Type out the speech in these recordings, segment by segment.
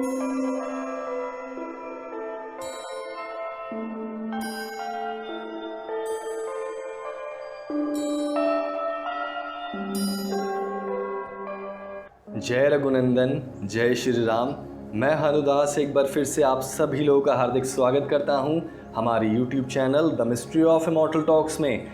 जय रघुनंदन, जय श्री राम। मैं हनुदास एक बार फिर से आप सभी लोगों का हार्दिक स्वागत करता हूं हमारे YouTube channel the mystery of immortal talks में।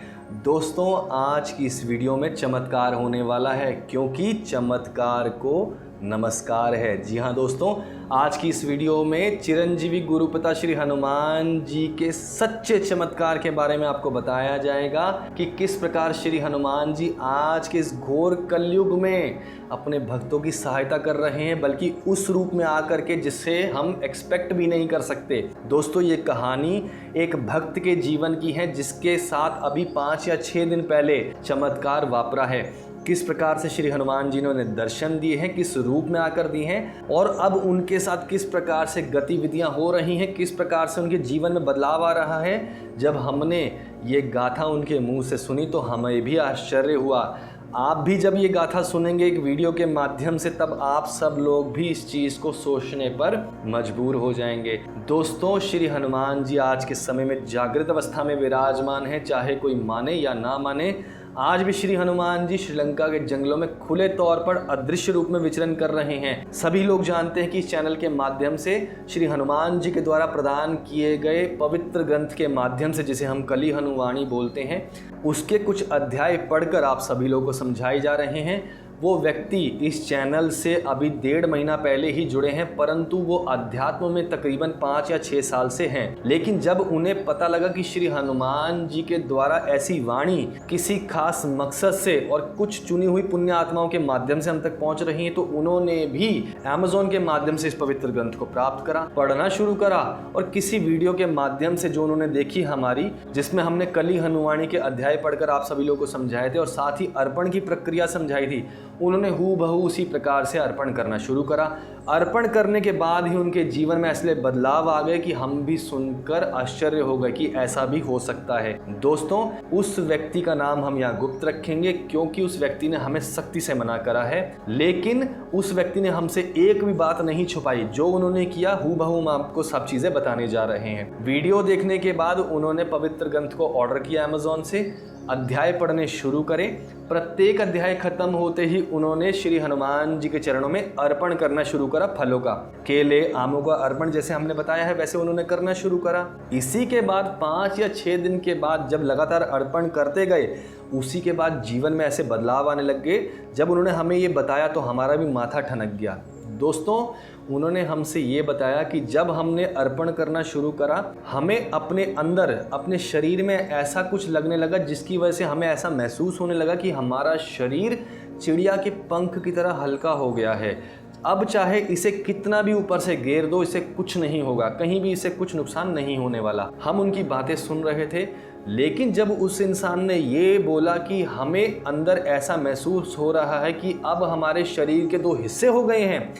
दोस्तों, आज की इस वीडियो में चमत्कार होने वाला है, क्योंकि चमत्कार को नमस्कार है। जी हाँ दोस्तों, आज की इस वीडियो में चिरंजीवी गुरुपिता श्री हनुमान जी के सच्चे चमत्कार के बारे में आपको बताया जाएगा कि किस प्रकार श्री हनुमान जी आज के इस घोर कलयुग में अपने भक्तों की सहायता कर रहे हैं, बल्कि उस रूप में आकर के जिससे हम एक्सपेक्ट भी नहीं कर सकते। दोस्तों, ये कहानी एक भक्त के जीवन की है, जिसके साथ अभी 5 या 6 दिन पहले चमत्कार वापरा है। किस प्रकार से श्री हनुमान जी ने उन्हें दर्शन दिए हैं, किस रूप में आकर दिए हैं, और अब उनके साथ किस प्रकार से गतिविधियां हो रही हैं, किस प्रकार से उनके जीवन में बदलाव आ रहा है। जब हमने ये गाथा उनके मुंह से सुनी तो हमें भी आश्चर्य हुआ। आप भी जब ये गाथा सुनेंगे एक वीडियो के माध्यम से, तब आप सब लोग भी इस चीज़ को सोचने पर मजबूर हो जाएंगे। दोस्तों, श्री हनुमान जी आज के समय में जागृत अवस्था में विराजमान हैं, चाहे कोई माने या ना माने। आज भी श्री हनुमान जी श्रीलंका के जंगलों में खुले तौर पर अदृश्य रूप में विचरण कर रहे हैं। सभी लोग जानते हैं कि इस चैनल के माध्यम से श्री हनुमान जी के द्वारा प्रदान किए गए पवित्र ग्रंथ के माध्यम से, जिसे हम कली हनुवाणी बोलते हैं, उसके कुछ अध्याय पढ़कर आप सभी लोगों को समझाए जा रहे हैं। वो व्यक्ति इस चैनल से अभी 1.5 महीना पहले ही जुड़े हैं, परंतु वो अध्यात्म में तकरीबन 5 या 6 साल से हैं। लेकिन जब उन्हें पता लगा कि श्री हनुमान जी के द्वारा ऐसी वाणी किसी खास मकसद से और कुछ चुनी हुई पुण्य आत्माओं के माध्यम से हम तक पहुंच रही हैं, तो उन्होंने भी अमेज़न के माध्यम से इस पवित्र ग्रंथ को प्राप्त करा, पढ़ना शुरू करा। और किसी वीडियो के माध्यम से जो उन्होंने देखी हमारी, जिसमें हमने कली हनुवाणी के अध्याय पढ़कर आप सभी लोगों को समझाए थे और साथ ही अर्पण की प्रक्रिया समझाई थी, उन्होंने हूबहू उसी प्रकार से अर्पण करना शुरू करा। अर्पण करने के बाद ही उनके जीवन में ऐसे बदलाव आ गए कि हम भी सुनकर आश्चर्य हो गए कि ऐसा भी हो सकता है। दोस्तों, उस व्यक्ति का नाम हम यहाँ गुप्त रखेंगे, क्योंकि उस व्यक्ति ने हमें सख्ती से मना करा है। लेकिन उस व्यक्ति ने हमसे एक भी बात नहीं छुपाई। जो उन्होंने किया हूबहू हम आपको सब चीज़ें बताने जा रहे हैं। वीडियो देखने के बाद उन्होंने पवित्र ग्रंथ को ऑर्डर किया अमेज़न से, अध्याय पढ़ने शुरू करें। प्रत्येक अध्याय खत्म होते ही उन्होंने श्री हनुमान जी के चरणों में अर्पण करना शुरू करा। फलों का, केले, आमों का अर्पण जैसे हमने बताया है वैसे उन्होंने करना शुरू करा। इसी के बाद 5 या 6 दिन के बाद जब लगातार अर्पण करते गए, उसी के बाद जीवन में ऐसे बदलाव आने लग गए। जब उन्होंने हमें ये बताया तो हमारा भी माथा ठनक गया। दोस्तों, उन्होंने हमसे ये बताया कि जब हमने अर्पण करना शुरू करा, हमें अपने अंदर, अपने शरीर में ऐसा कुछ लगने लगा, जिसकी वजह से हमें ऐसा महसूस होने लगा कि हमारा शरीर चिड़िया के पंख की तरह हल्का हो गया है। अब चाहे इसे कितना भी ऊपर से घेर दो, इसे कुछ नहीं होगा, कहीं भी इसे कुछ नुकसान नहीं होने वाला। हम उनकी बातें सुन रहे थे, लेकिन जब उस इंसान ने ये बोला कि हमें अंदर ऐसा महसूस हो रहा है कि अब हमारे शरीर के 2 हिस्से हो गए हैं,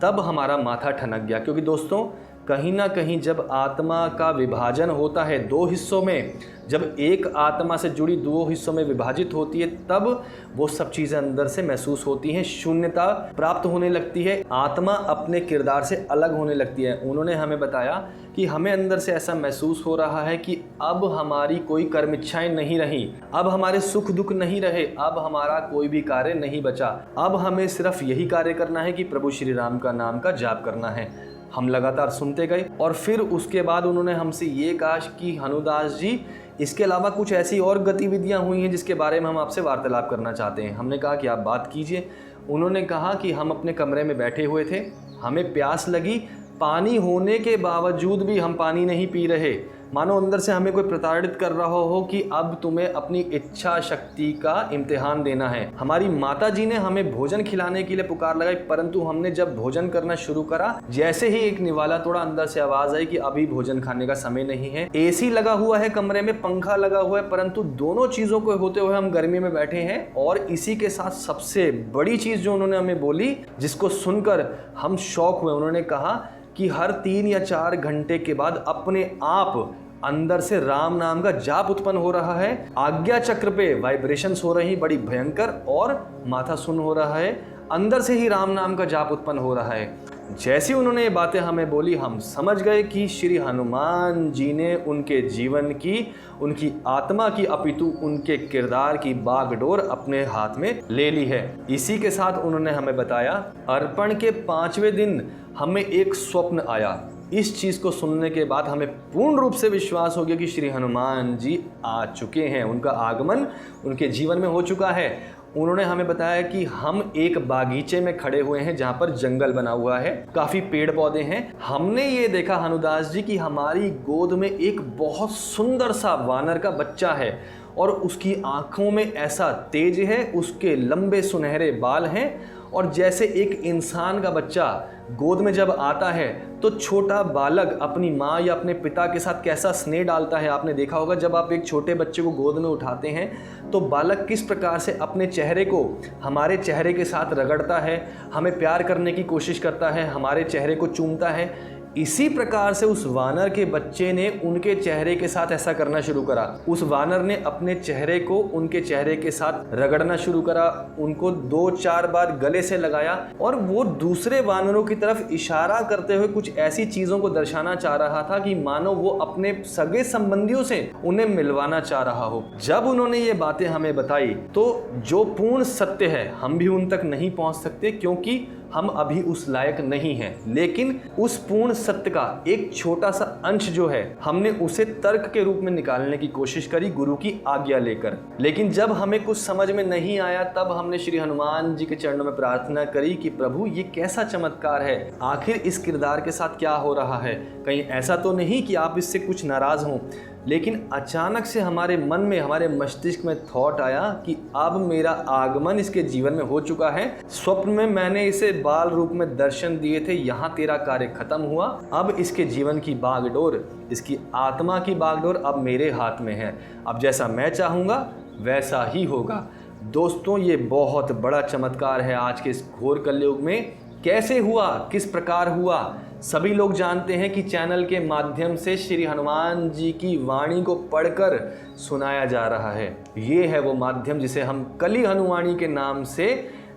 तब हमारा माथा ठनक गया। क्योंकि दोस्तों, कहीं ना कहीं जब आत्मा का विभाजन होता है 2 हिस्सों में, जब एक आत्मा से जुड़ी 2 हिस्सों में विभाजित होती है, तब वो सब चीज़ें अंदर से महसूस होती हैं। शून्यता प्राप्त होने लगती है, आत्मा अपने किरदार से अलग होने लगती है। उन्होंने हमें बताया कि हमें अंदर से ऐसा महसूस हो रहा है कि अब हमारी कोई कर्म इच्छाएं नहीं रही, अब हमारे सुख दुख नहीं रहे, अब हमारा कोई भी कार्य नहीं बचा। अब हमें सिर्फ यही कार्य करना है कि प्रभु श्री राम का नाम का जाप करना है। हम लगातार सुनते गए और फिर उसके बाद उन्होंने हमसे ये कहा कि हनुदास जी, इसके अलावा कुछ ऐसी और गतिविधियां हुई हैं जिसके बारे में हम आपसे वार्तालाप करना चाहते हैं। हमने कहा कि आप बात कीजिए। उन्होंने कहा कि हम अपने कमरे में बैठे हुए थे, हमें प्यास लगी, पानी होने के बावजूद भी हम पानी नहीं पी रहे। मानो अंदर से हमें कोई प्रताड़ित कर रहा हो कि अब तुम्हें अपनी इच्छा शक्ति का इम्तिहान देना है। हमारी माता जी ने हमें भोजन खिलाने के लिए पुकार लगाई, परंतु हमने जब भोजन करना शुरू करा, जैसे ही एक निवाला तोड़ा, अंदर से आवाज आई कि अभी भोजन खाने का समय नहीं है। एसी लगा हुआ है कमरे में, पंखा लगा हुआ है, परंतु दोनों चीजों को होते हुए हम गर्मी में बैठे हैं। और इसी के साथ सबसे बड़ी चीज जो उन्होंने हमें बोली, जिसको सुनकर हम शॉक हुए, उन्होंने कहा कि हर 3 या 4 घंटे के बाद अपने आप अंदर से राम नाम का जाप उत्पन्न हो रहा है। आज्ञा चक्र पे वाइब्रेशंस हो रही बड़ी भयंकर, और माथा सुन्न हो रहा है। अंदर से ही राम नाम का जाप उत्पन्न हो रहा है। जैसी उन्होंने ये बातें हमें बोली, हम समझ गए कि श्री हनुमान जी ने उनके जीवन की, उनकी आत्मा की, अपितु उनके किरदार की बागडोर अपने हाथ में ले ली है। इसी के साथ उन्होंने हमें बताया, अर्पण के 5वें दिन हमें एक स्वप्न आया। इस चीज़ को सुनने के बाद हमें पूर्ण रूप से विश्वास हो गया कि श्री हनुमान जी आ चुके हैं, उनका आगमन उनके जीवन में हो चुका है। उन्होंने हमें बताया कि हम एक बागीचे में खड़े हुए हैं जहाँ पर जंगल बना हुआ है, काफ़ी पेड़ पौधे हैं। हमने ये देखा हनुदास जी कि हमारी गोद में एक बहुत सुंदर सा वानर का बच्चा है और उसकी आँखों में ऐसा तेज है, उसके लंबे सुनहरे बाल हैं और जैसे एक इंसान का बच्चा गोद में जब आता है तो छोटा बालक अपनी माँ या अपने पिता के साथ कैसा स्नेह डालता है। आपने देखा होगा जब आप एक छोटे बच्चे को गोद में उठाते हैं तो बालक किस प्रकार से अपने चेहरे को हमारे चेहरे के साथ रगड़ता है, हमें प्यार करने की कोशिश करता है, हमारे चेहरे को चूमता है। इसी प्रकार से उस वानर के बच्चे ने उनके चेहरे के साथ ऐसा करना शुरू करा। उस वानर ने अपने चेहरे को उनके चेहरे के साथ रगड़ना शुरू करा, उनको 2-4 बार गले से लगाया और वो दूसरे वानरों की तरफ इशारा करते हुए कुछ ऐसी चीज़ों को दर्शाना चाह रहा था कि मानो वो अपने सगे संबंधियों से उन्हें मिलवाना चाह रहा हो। जब उन्होंने ये बातें हमें बताई तो जो पूर्ण सत्य है हम भी उन तक नहीं पहुंच सकते क्योंकि हम अभी उस लायक नहीं हैं, लेकिन उस पूर्ण सत्य का एक छोटा सा अंश जो है हमने उसे तर्क के रूप में निकालने की कोशिश करी गुरु की आज्ञा लेकर। लेकिन जब हमें कुछ समझ में नहीं आया तब हमने श्री हनुमान जी के चरणों में प्रार्थना करी कि प्रभु ये कैसा चमत्कार है, आखिर इस किरदार के साथ क्या हो रहा है, कहीं ऐसा तो नहीं कि आप इससे कुछ नाराज हों। लेकिन अचानक से हमारे मन में, हमारे मस्तिष्क में थॉट आया कि अब मेरा आगमन इसके जीवन में हो चुका है। स्वप्न में मैंने इसे बाल रूप में दर्शन दिए थे, यहाँ तेरा कार्य खत्म हुआ। अब इसके जीवन की बागडोर, इसकी आत्मा की बागडोर अब मेरे हाथ में है। अब जैसा मैं चाहूँगा वैसा ही होगा। दोस्तों, ये बहुत बड़ा चमत्कार है आज के इस घोर कलयुग में। कैसे हुआ, किस प्रकार हुआ, सभी लोग जानते हैं कि चैनल के माध्यम से श्री हनुमान जी की वाणी को पढ़कर सुनाया जा रहा है। ये है वो माध्यम जिसे हम कली हनुवाणी के नाम से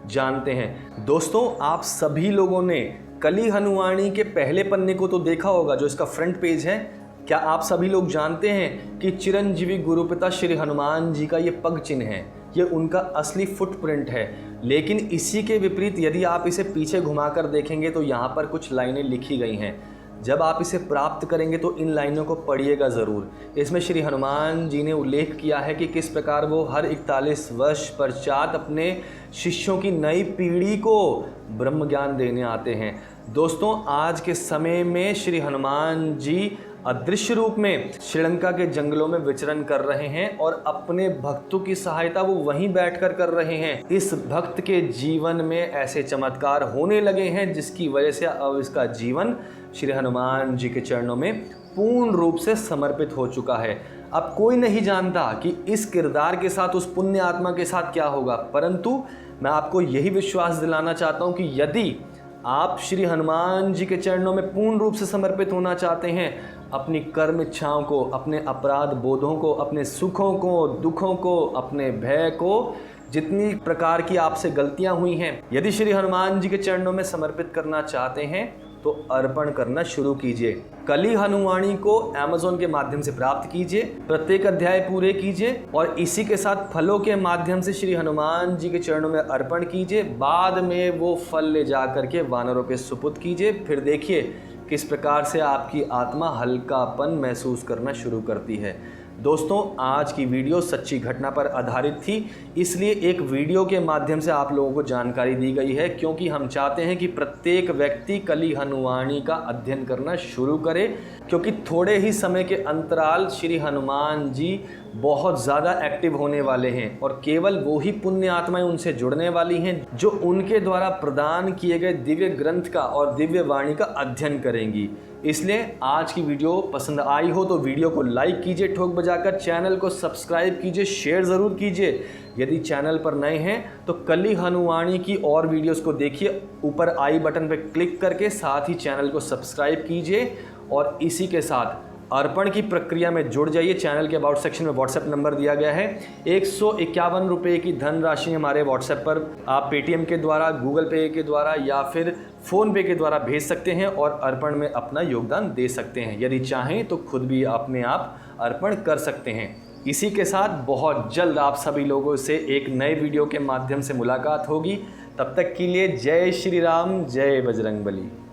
जानते हैं। दोस्तों, आप सभी लोगों ने कली हनुवाणी के पहले पन्ने को तो देखा होगा, जो इसका फ्रंट पेज है। क्या आप सभी लोग जानते हैं कि चिरंजीवी गुरुपिता श्री हनुमान जी का ये पग चिन्ह है, ये उनका असली फुटप्रिंट है। लेकिन इसी के विपरीत यदि आप इसे पीछे घुमाकर देखेंगे तो यहाँ पर कुछ लाइनें लिखी गई हैं। जब आप इसे प्राप्त करेंगे तो इन लाइनों को पढ़िएगा ज़रूर। इसमें श्री हनुमान जी ने उल्लेख किया है कि किस प्रकार वो हर 41 वर्ष पश्चात अपने शिष्यों की नई पीढ़ी को ब्रह्म ज्ञान देने आते हैं। दोस्तों, आज के समय में श्री हनुमान जी अदृश्य रूप में श्रीलंका के जंगलों में विचरण कर रहे हैं और अपने भक्तों की सहायता वो वहीं बैठकर कर रहे हैं। इस भक्त के जीवन में ऐसे चमत्कार होने लगे हैं जिसकी वजह से अब इसका जीवन श्री हनुमान जी के चरणों में पूर्ण रूप से समर्पित हो चुका है। अब कोई नहीं जानता कि इस किरदार के साथ, उस पुण्य आत्मा के साथ क्या होगा, परंतु मैं आपको यही विश्वास दिलाना चाहता हूँ कि यदि आप श्री हनुमान जी के चरणों में पूर्ण रूप से समर्पित होना चाहते हैं, अपनी कर्म इच्छाओं को, अपने अपराध बोधों को, अपने सुखों को, दुखों को, अपने भय को, जितनी प्रकार की आपसे गलतियां हुई हैं, यदि श्री हनुमान जी के चरणों में समर्पित करना चाहते हैं तो अर्पण करना शुरू कीजिए। कली हनुवाणी को Amazon के माध्यम से प्राप्त कीजिए, प्रत्येक अध्याय पूरे कीजिए और इसी के साथ फलों के माध्यम से श्री हनुमान जी के चरणों में अर्पण कीजिए। बाद में वो फल ले जा करके वानरों के सुपुर्द कीजिए। फिर देखिए किस प्रकार से आपकी आत्मा हल्कापन महसूस करना शुरू करती है। दोस्तों, आज की वीडियो सच्ची घटना पर आधारित थी, इसलिए एक वीडियो के माध्यम से आप लोगों को जानकारी दी गई है, क्योंकि हम चाहते हैं कि प्रत्येक व्यक्ति कली हनुवाणी का अध्ययन करना शुरू करे, क्योंकि थोड़े ही समय के अंतराल श्री हनुमान जी बहुत ज़्यादा एक्टिव होने वाले हैं और केवल वो ही पुण्य आत्माएं उनसे जुड़ने वाली हैं जो उनके द्वारा प्रदान किए गए दिव्य ग्रंथ का और दिव्य वाणी का अध्ययन करेंगी। इसलिए आज की वीडियो पसंद आई हो तो वीडियो को लाइक कीजिए ठोक बजाकर, चैनल को सब्सक्राइब कीजिए, शेयर ज़रूर कीजिए। यदि चैनल पर नए हैं तो कली हनुवाणी की और वीडियोस को देखिए, ऊपर आई बटन पर क्लिक करके साथ ही चैनल को सब्सक्राइब कीजिए। और इसी के साथ अर्पण की प्रक्रिया में जुड़ जाइए। चैनल के अबाउट सेक्शन में व्हाट्सएप नंबर दिया गया है। 151 रुपये की धनराशि हमारे व्हाट्सएप पर आप पेटीएम के द्वारा, गूगल पे के द्वारा या फिर फ़ोन पे के द्वारा भेज सकते हैं और अर्पण में अपना योगदान दे सकते हैं। यदि चाहें तो खुद भी अपने आप अर्पण कर सकते हैं। इसी के साथ बहुत जल्द आप सभी लोगों से एक नए वीडियो के माध्यम से मुलाकात होगी। तब तक के लिए जय श्री राम, जय बजरंगबली।